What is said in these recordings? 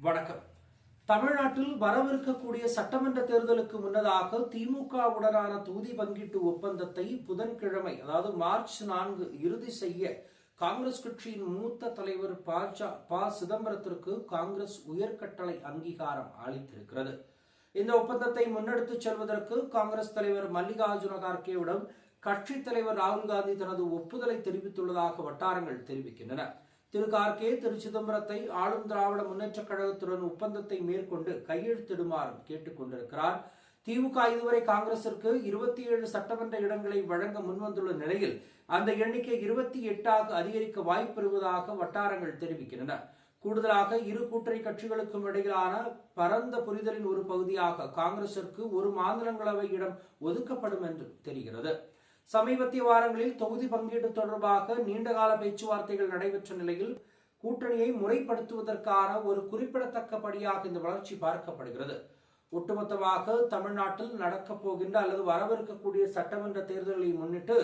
வணக்கம். தமிழ்நாட்டில் வரவிருக்கக்கூடிய சட்டமன்ற தேர்தலுக்கு முன்னதாக திமுகவுடனான தொகுதி பங்கீட்டு ஒப்பந்தத்தை புதன்கிழமை அதாவது மார்ச் 4 இறுதி செய்ய காங்கிரஸ் கட்சியின் மூத்த தலைவர் ப. சிதம்பரத்திற்கு காங்கிரஸ் உயர்கட்டளை அங்கீகாரம் அளித்திருக்கிறது. இந்த ஒப்பந்தத்தை முன்னெடுத்துச் செல்வதற்கு காங்கிரஸ் தலைவர் மல்லிகார்ஜுன கார்கேவிடம் கட்சித் தலைவர் ராகுல் காந்தி தனது ஒப்புதலை தெரிவித்துள்ளதாக வட்டாரங்கள் தெரிவிக்கின்றன. திரு கார்கே திரு சிதம்பரத்தை ஆளும் திராவிட முன்னேற்றக் கழகத்துடன் ஒப்பந்தத்தை மேற்கொண்டு கையெழுத்திடுமாறு கேட்டுக் கொண்டிருக்கிறார். திமுக இதுவரை காங்கிரசிற்கு 27 சட்டமன்ற இடங்களை வழங்க முன்வந்துள்ள நிலையில் அந்த எண்ணிக்கை 28ஆக அதிகரிக்க வாய்ப்பிருப்பதாக வட்டாரங்கள் தெரிவிக்கின்றன. கூடுதலாக இரு கூட்டணி கட்சிகளுக்கும் இடையிலான பரந்த புரிதலின் ஒரு பகுதியாக காங்கிரசிற்கு ஒரு மாநிலங்களவை இடம் ஒதுக்கப்படும் என்று தெரிகிறது. சமீபத்திய வாரங்களில் தொகுதி பங்கீடு தொடர்பாக நீண்டகால பேச்சுவார்த்தைகள் நடைபெற்ற நிலையில் கூட்டணியை முறைப்படுத்துவதற்கான ஒரு குறிப்பிடத்தக்க படியாக இந்த வளர்ச்சி பார்க்கப்படுகிறது. ஒட்டுமொத்தமாக தமிழ்நாட்டில் நடக்கப் போகின்ற அல்லது வரவிருக்கக்கூடிய சட்டமன்ற தேர்தல்களை முன்னிட்டு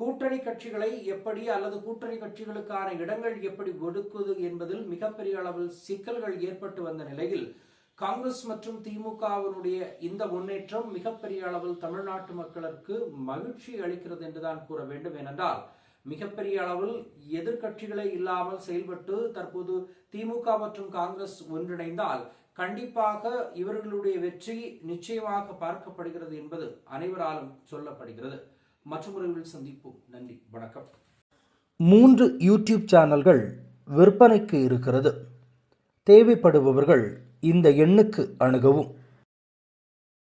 கூட்டணி கட்சிகளை எப்படி அல்லது கூட்டணி கட்சிகளுக்கான இடங்கள் எப்படி ஒதுக்குவது என்பதில் மிகப்பெரிய அளவில் சிக்கல்கள் ஏற்பட்டு வந்த நிலையில் காங்கிரஸ் மற்றும் திமுகவினுடைய இந்த முன்னேற்றம் மிகப்பெரிய அளவில் தமிழ்நாட்டு மக்களுக்கு மகிழ்ச்சி அளிக்கிறது என்றுதான் கூற வேண்டும். ஏனென்றால் மிகப்பெரிய அளவில் எதிர்கட்சிகளே இல்லாமல் செயல்பட்டு தற்போது திமுக மற்றும் காங்கிரஸ் ஒன்றிணைந்தால் கண்டிப்பாக இவர்களுடைய வெற்றி நிச்சயமாக பார்க்கப்படுகிறது என்பது அனைவராலும் சொல்லப்படுகிறது. மற்றொரு சந்திப்போம். நன்றி, வணக்கம். 3 யூடியூப் சேனல்கள் விற்பனைக்கு இருக்கிறது. தேவைப்படுபவர்கள் இந்த எண்ணுக்கு அணுகவும்.